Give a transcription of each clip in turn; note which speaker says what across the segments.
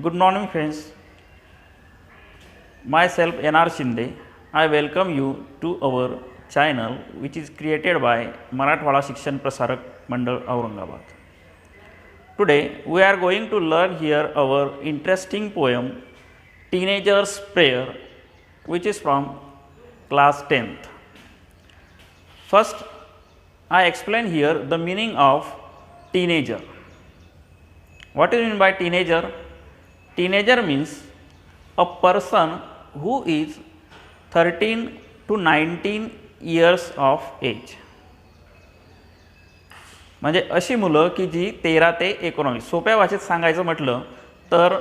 Speaker 1: Good morning, friends. Myself N.R. Shinde. I welcome you to our channel, which is created by Marathwada Shikshan Prasarak Mandal Aurangabad. Today, we are going to learn here our interesting poem, Teenager's Prayer, which is from class 10th. First, I explain here the meaning of teenager. What is meant by teenager? Teenager means a person who is 13 to 19 years of age. म्हणजे अशी मुलं की जी 13 ते 19. सोप्या भाषेत सांगायचं म्हटलं तर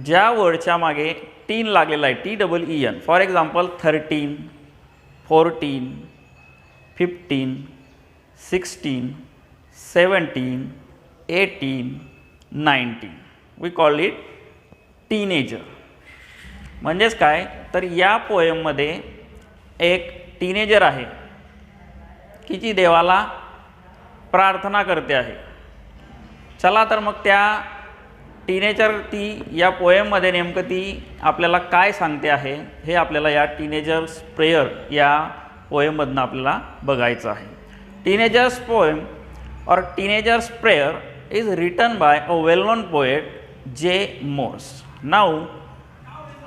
Speaker 1: ज्या वर्डच्या मागे टीन लागलेला आहे, TEEN. For example 13, 14, 15, 16, 17, 18, 19. We call it teenager. म्हणजेच काय तर या पोएममध्ये एक टीनेजर आहे की जी देवाला प्रार्थना करते आहे. चला तर मग त्या टीनेजर ती या पोएममध्ये नेमकं ती आपल्याला काय सांगते आहे हे आपल्याला या टीनेजर्स प्रेयर या पोएममधनं आपल्याला बघायचं आहे. टीनेजर्स पोएम और teenagers prayer is written by a well-known poet J. Morse. Now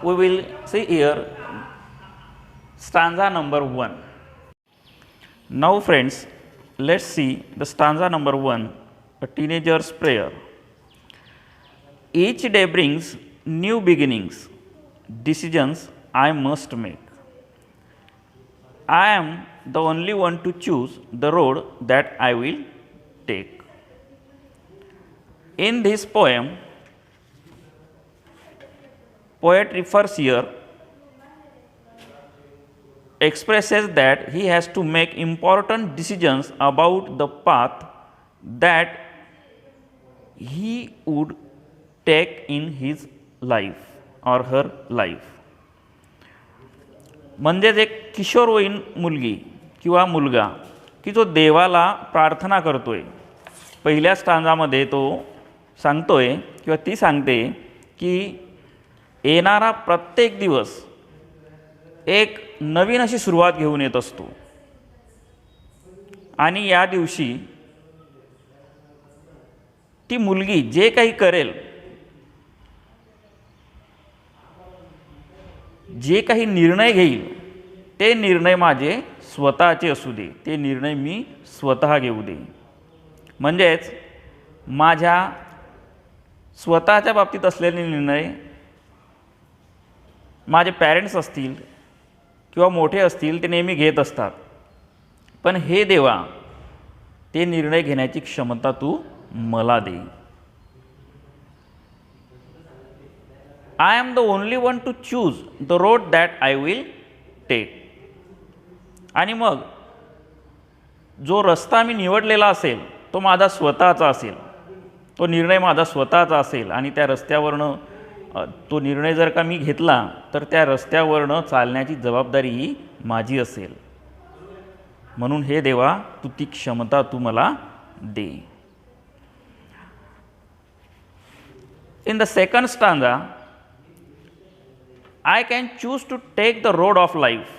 Speaker 1: we will see here stanza number 1. Now friends, let's see the stanza number 1, a teenager's prayer. Each day brings new beginnings, decisions I must make. I am the only one to choose the road that I will take. In this poem, poet refers here, expresses that he has to make important decisions about the path that he would take in his life or her life. म्हणजेच एक किशोरवयीन मुलगी किंवा मुलगा की जो देवाला प्रार्थना करतोय. पहिल्या स्टांजामध्ये तो सांगतोय किंवा ती सांगते की येणारा प्रत्येक दिवस एक नवीन अशी सुरुवात घेऊन येत असतो आणि या दिवशी ती मुलगी जे काही करेल, जे काही निर्णय घेईल ते निर्णय माझे स्वतःचे असू दे, ते निर्णय मी स्वतः घेऊ दे. म्हणजेच माझ्या स्वतःच्या बाबतीत असलेले निर्णय माझे पॅरेंट्स असतील किंवा मोठे असतील ते नेहमी घेत असतात, पण हे देवा ते निर्णय घेण्याची क्षमता तू मला दे. I am the only one to choose the road that I will take. आणि मग जो रस्ता मी निवडलेला असेल तो माझा स्वतःचा असेल, तो निर्णय माझा स्वतःचा असेल आणि त्या रस्त्यावरनं तो निर्णय जर का मी घेतला तर त्या रस्त्यावरनं चालण्याची जबाबदारी ही माझी असेल. म्हणून हे देवा तू ती क्षमता तू मला दे. In the second stanza, I can choose to take the road of life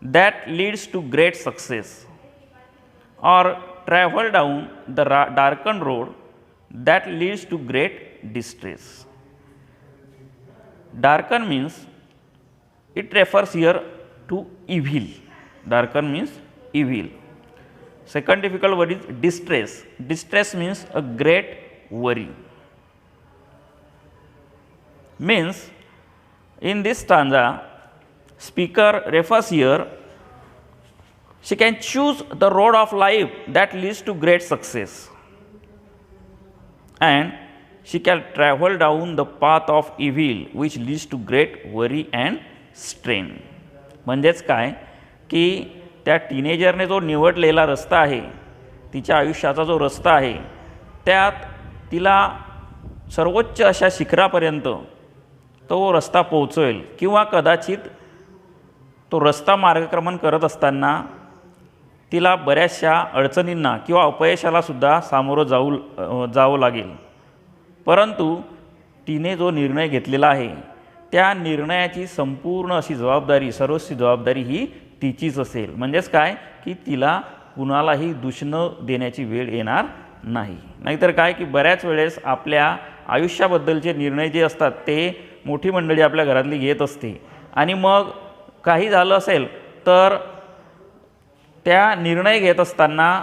Speaker 1: that leads to great success or travel down the darkened road that leads to great distress. Darken means it refers here to evil. Darken means evil. Second difficult word is distress. Distress means a great worry. Means in this stanza, speaker refers here, she can choose the road of life that leads to great success and she can travel down the path of evil which leads to great worry and strain. म्हणजेच काय की त्या टीनेजरने जो निवडलेला रस्ता आहे, तिच्या आयुष्याचा जो रस्ता आहे, त्यात तिला सर्वोच्च अशा शिखरापर्यंत तो रस्ता पोहोचेल किंवा कदाचित तो रस्ता मार्गक्रमण करत असताना तिला बऱ्याचशा अडचणींना किंवा अपयशाला सुद्धा सामोरं जावं लागेल. परंतु तिने जो निर्णय घेतलेला आहे त्या निर्णयाची संपूर्ण अशी जबाबदारी, सर्वस्वी जबाबदारी ही तिचीच असेल. म्हणजेच काय की तिला कुणालाही दूषण देण्याची वेळ येणार नाही. नाहीतर काय की बऱ्याच वेळेस आपल्या आयुष्याबद्दलचे निर्णय जे असतात ते मोठी मंडळी आपल्या घरातली घेत असते आणि मग काही झालं असेल तर त्या निर्णय घेत असताना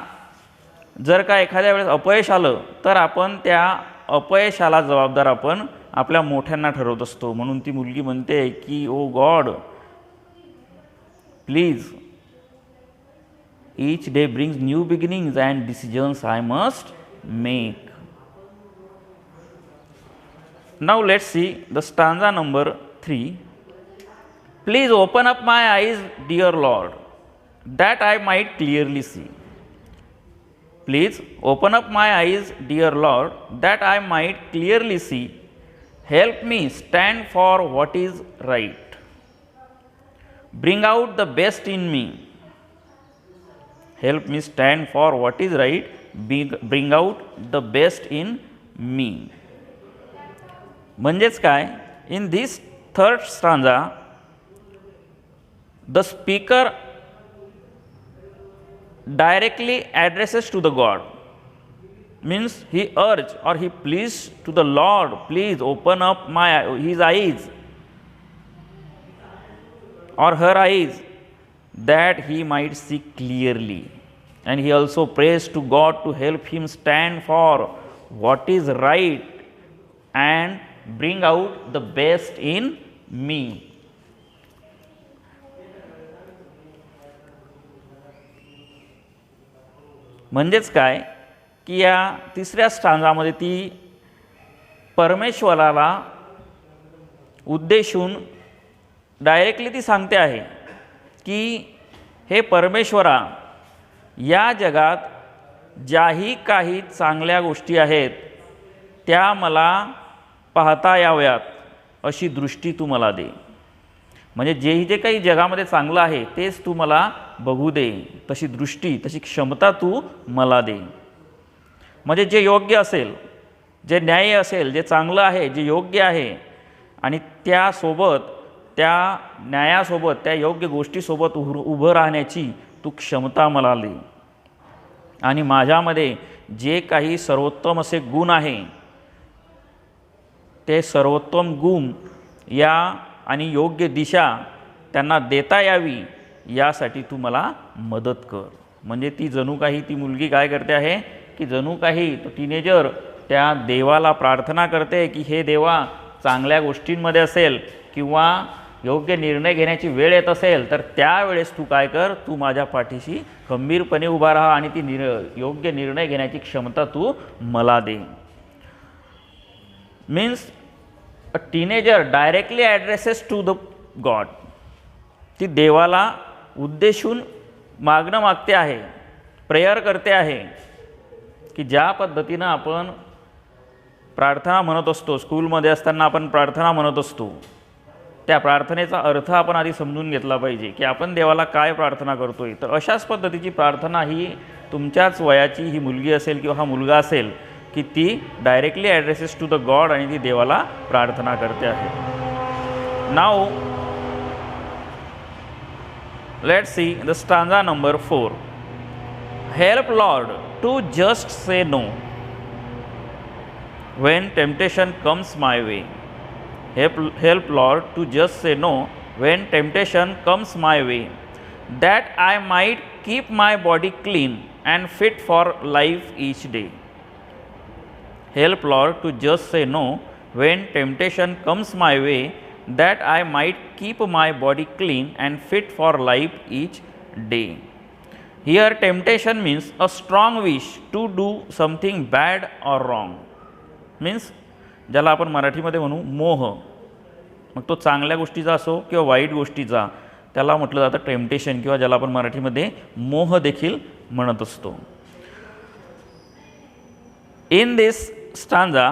Speaker 1: जर का एखाद्या वेळेस अपयश आलं तर आपण त्या अपयशाला जबाबदार आपण आपल्या मोठ्यांना ठरवत असतो. म्हणून ती मुलगी म्हणते की oh God please, each day brings new beginnings and decisions I must make. Now let's see the stanza number 3. Please open up my eyes dear Lord that I might clearly see. Please open up my eyes, dear Lord, that I might clearly see. Help me stand for what is right. Bring out the best in me. Help me stand for what is right. Bring out the best in me. म्हणजेच काय, in this third stanza, the speaker directly addresses to the God, means he urged or he pleased to the Lord, please open up his eyes or her eyes that he might see clearly. And he also prays to God to help him stand for what is right and bring out the best in me. म्हणजेच काय की या तिसऱ्या स्टांजामध्ये ती परमेश्वराला उद्देशून directly ती सांगते आहे की हे परमेश्वरा, या जगात ज्याही काही चांगल्या गोष्टी आहेत त्या मला पाहता याव्यात अशी दृष्टी तू मला दे. म्हणजे जे काही जगामध्ये चांगलं आहे तेच तू मला बघू दे, तशी दृष्टी, तशी क्षमता तू मला दे. म्हणजे जे योग्य असेल, जे न्याय्य असेल, जे चांगलं आहे, जे योग्य आहे आणि त्यासोबत, त्या न्यायासोबत, त्या योग्य गोष्टीसोबत उभं राहण्याची तू क्षमता मला दे. आणि माझ्यामध्ये जे काही सर्वोत्तम असे गुण आहे ते सर्वोत्तम गुण या आणि योग्य दिशा त्यांना देता यावी यासाठी तू मला मदत कर. म्हणजे ती जणू काही, ती मुलगी काय करते आहे की जणू काही तो टीनेजर त्या देवाला प्रार्थना करते की हे देवा, चांगल्या गोष्टींमध्ये असेल किंवा योग्य निर्णय घेण्याची वेळ येत असेल तर त्यावेळेस तू काय कर, तू माझ्या पाठीशी खंबीरपणे उभा राहा आणि ती योग्य निर्णय घेण्याची क्षमता तू मला दे. Means a teenager directly addresses to the God. ती देवाला उद्देशून मागणं मागते आहे, प्रेयर करते आहे की ज्या पद्धतीनं आपण प्रार्थना म्हणत असतो, स्कूलमध्ये असताना आपण प्रार्थना म्हणत असतो, त्या प्रार्थनेचा अर्थ आपण आधी समजून घेतला पाहिजे की आपण देवाला काय प्रार्थना करतोय. तर अशाच पद्धतीची प्रार्थना ही तुमच्याच वयाची ही मुलगी असेल किंवा हा मुलगा असेल की ती directly addresses to the god आणि ती देवाला प्रार्थना करते आहे. Now let's see the stanza number 4. Help Lord to just say no when temptation comes my way. Help Lord to just say no when temptation comes my way, that I might keep my body clean and fit for life each day. Help Lord to just say no when temptation comes my way, that I might keep my body clean and fit for life each day. Here temptation means a strong wish to do something bad or wrong. Means ज्याला आपण मराठीमध्ये म्हणू मोह, मग तो चांगल्या गोष्टीचा असो किंवा वाईट गोष्टीचा, त्याला म्हटलं जातं टेम्पटेशन किंवा ज्याला आपण मराठीमध्ये मोह देखील म्हणत असतो. In this stanza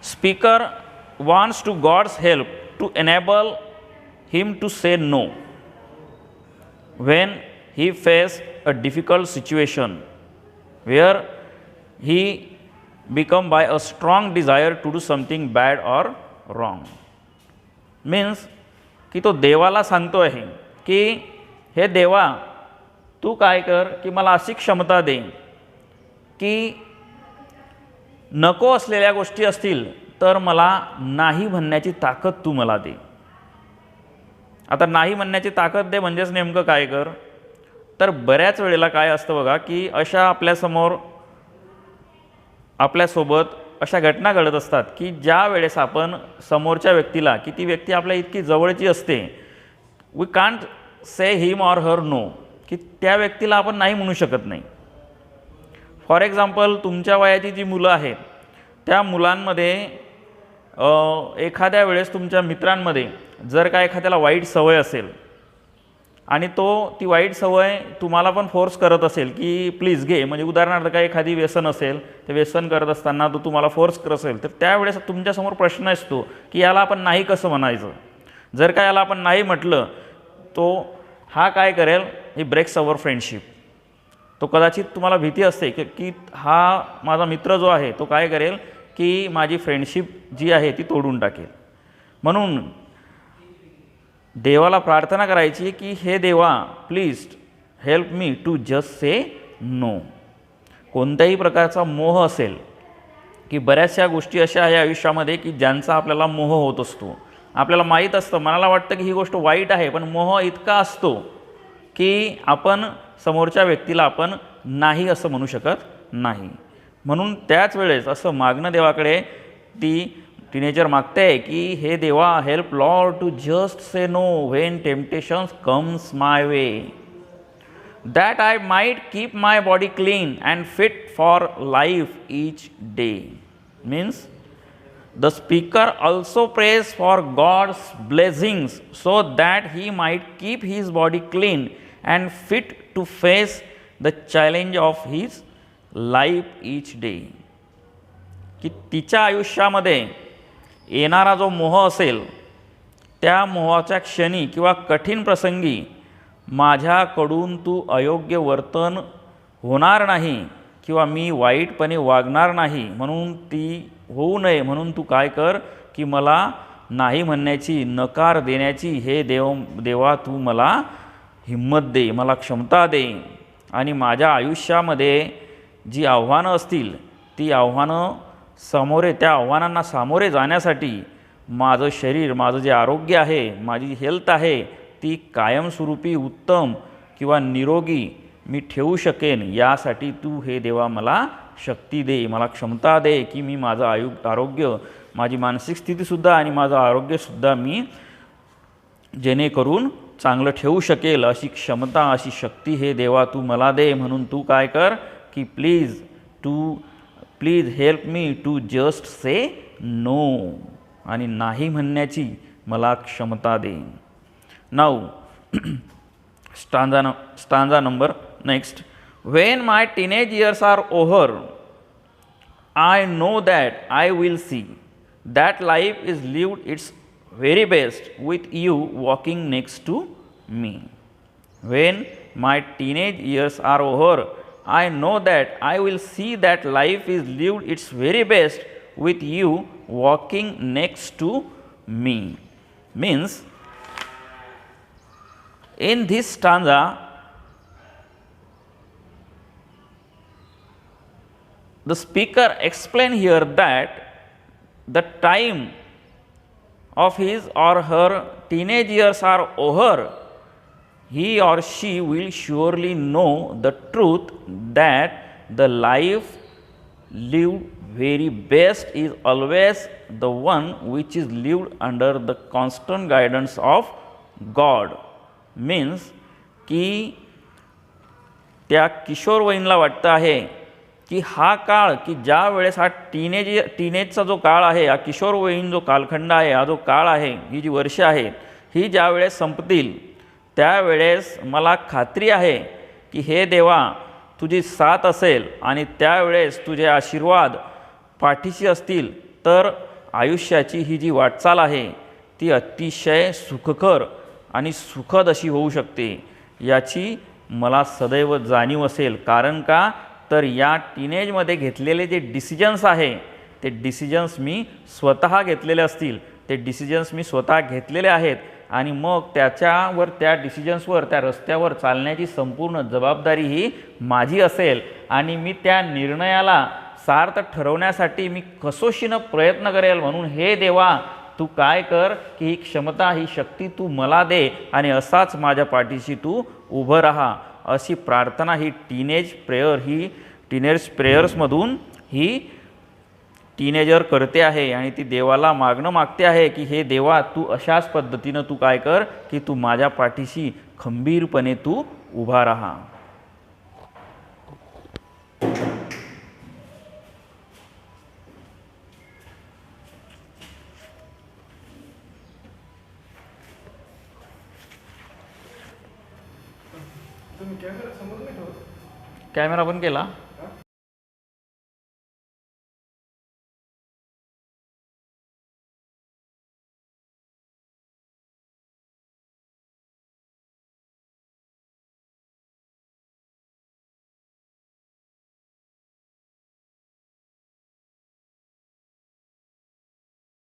Speaker 1: speaker wants to God's help to enable him to say no when he faces a difficult situation where he become by a strong desire to do something bad or wrong. Means की तो देवाला सांगतो आहे की हे देवा तू काय कर की मला अशी क्षमता दे की नको असलेल्या गोष्टी असतील तर मला नाही म्हणण्याची ताकद तू मला दे. आता नाही म्हणण्याची ताकद दे म्हणजेच नेमकं काय कर, तर बऱ्याच वेळेला काय असतं बघा की अशा आपल्यासोबत अशा घटना घडत असतात की ज्या वेळेस आपण समोरच्या व्यक्तीला की ती व्यक्ती आपल्या इतकी जवळची असते, we can't say him or her no, की त्या व्यक्तीला आपण नाही म्हणू शकत नाही. फॉर एक्झाम्पल तुमच्या वयाची जी मुलं आहेत त्या मुलांमध्ये एखाद्या वेळेस तुमच्या मित्रांमध्ये जर का एखाद्याला वाईट सवय असेल आणि ती वाईट सवय तुम्हाला पण फोर्स करत असेल की प्लीज घे, म्हणजे उदाहरणार्थ काय एखादी व्यसन असेल, ते व्यसन करत असताना तो तुम्हाला फोर्स करत असेल, तर त्यावेळेस तुमच्यासमोर प्रश्न असतो की याला आपण नाही कसं म्हणायचं. जर का याला आपण नाही म्हटलं तो हा काय करेल, ही ब्रेक्स अवर फ्रेंडशिप. तो कदाचित तुम्हाला भीती असते की हा माझा मित्र जो आहे तो काय करेल की माझी फ्रेंडशिप जी आहे ती तोडून टाकेल. म्हणून देवाला प्रार्थना करायची की हे देवा please help me to just say no. कोणत्याही प्रकारचा मोह असेल की बऱ्याचशा गोष्टी अशा आहे आयुष्यामध्ये की ज्यांचा आपल्याला मोह होत असतो. आपल्याला माहीत असतं, मनाला वाटतं की ही गोष्ट वाईट आहे, पण मोह इतका असतो की आपण समोरच्या व्यक्तीला आपण नाही असं म्हणू शकत नाही. म्हणून त्याच वेळेस असं मागणं देवाकडे ती टीनेजर मागते की हे देवा help Lord to just say no when temptations comes my way, that I might keep my body clean and fit for life each day. Means the speaker also prays for God's blessings so that he might keep his body clean and fit to face the challenge of his life each day. की तिच्या आयुष्यामध्ये येणारा जो मोह असेल त्या मोहाच्या क्षणी किंवा कठीण प्रसंगी माझ्याकडून तू अयोग्य वर्तन होणार नाही किंवा मी वाईटपणे वागणार नाही, म्हणून ती होऊ नये म्हणून तू काय कर की मला नाही म्हणण्याची, नकार देण्याची हे देवा तू मला हिम्मत दे, मला क्षमता दे. आणि माझ्या आयुष्यामध्ये जी आव्हानं असतील ती आव्हानं त्या आव्हानांना सामोरे जाण्यासाठी माझं शरीर, माझं जे आरोग्य आहे, माझी हेल्थ आहे ती कायमस्वरूपी उत्तम किंवा निरोगी मी ठेवू शकेन, यासाठी तू हे देवा मला शक्ती दे, मला क्षमता दे की मी माझं आरोग्य, माझी मानसिक स्थितीसुद्धा आणि माझं आरोग्यसुद्धा मी जेणेकरून चांगलं ठेवू शकेल अशी क्षमता, अशी शक्ती हे देवा तू मला दे. म्हणून तू काय कर की please help me to just say no, आणि नाही म्हणण्याची मला क्षमता दे. Now stanza number next. When my teenage years are over, I know that I will see that life is lived its very best with you walking next to me. When my teenage years are over, I know that I will see that life is lived its very best with you walking next to me. Means, in this stanza, the speaker explain here that the time of his or her teenage years are over, he or she will surely know the truth that the life lived very best is always the one which is lived under the constant guidance of God. Means की त्या किशोरवयीनला वाटतं आहे की हा काळ की ज्या वेळेस हा टीनेजचा जो काळ आहे, हा किशोरवयीन जो कालखंड आहे, हा जो काळ आहे, ही जी वर्षे आहेत ही ज्या वेळेस संपतील त्यावेळेस मला खात्री आहे की हे देवा तुझी साथ असेल आणि त्यावेळेस तुझे आशीर्वाद पाठीशी असतील, तर आयुष्याची ही जी वाटचाल आहे ती अतिशय सुखकर आणि सुखद अशी होऊ शकते, याची मला सदैव जाणीव असेल. कारण का तर या टीनेजमध्ये घेतलेले जे डिसिजन्स आहे ते डिसिजन्स मी स्वतः घेतलेले असतील, ते डिसिजन्स मी स्वतः घेतलेले आहेत आणि मग त्याच्यावर त्या डिसिजन्सवर त्या रस्त्यावर चालण्याची संपूर्ण जबाबदारी ही माझी असेल आणि मी त्या निर्णयाला सार्थ ठरवण्यासाठी मी कसोशीनं प्रयत्न करेल. म्हणून हे देवा तू काय कर की ही क्षमता ही शक्ती तू मला दे आणि असाच माझ्या पाठीशी तू उभं राहा, अशी प्रार्थना ही टीनेज प्रेयर्समधून ही टीनेजर करते आहे आणि ती देवाला मागणं मागते आहे की हे देवा तू अशाच पद्धतीनं तू काय कर की तू माझ्या पाठीशी खंबीरपणे तू उभा राहा. कॅमेरा बंद केला.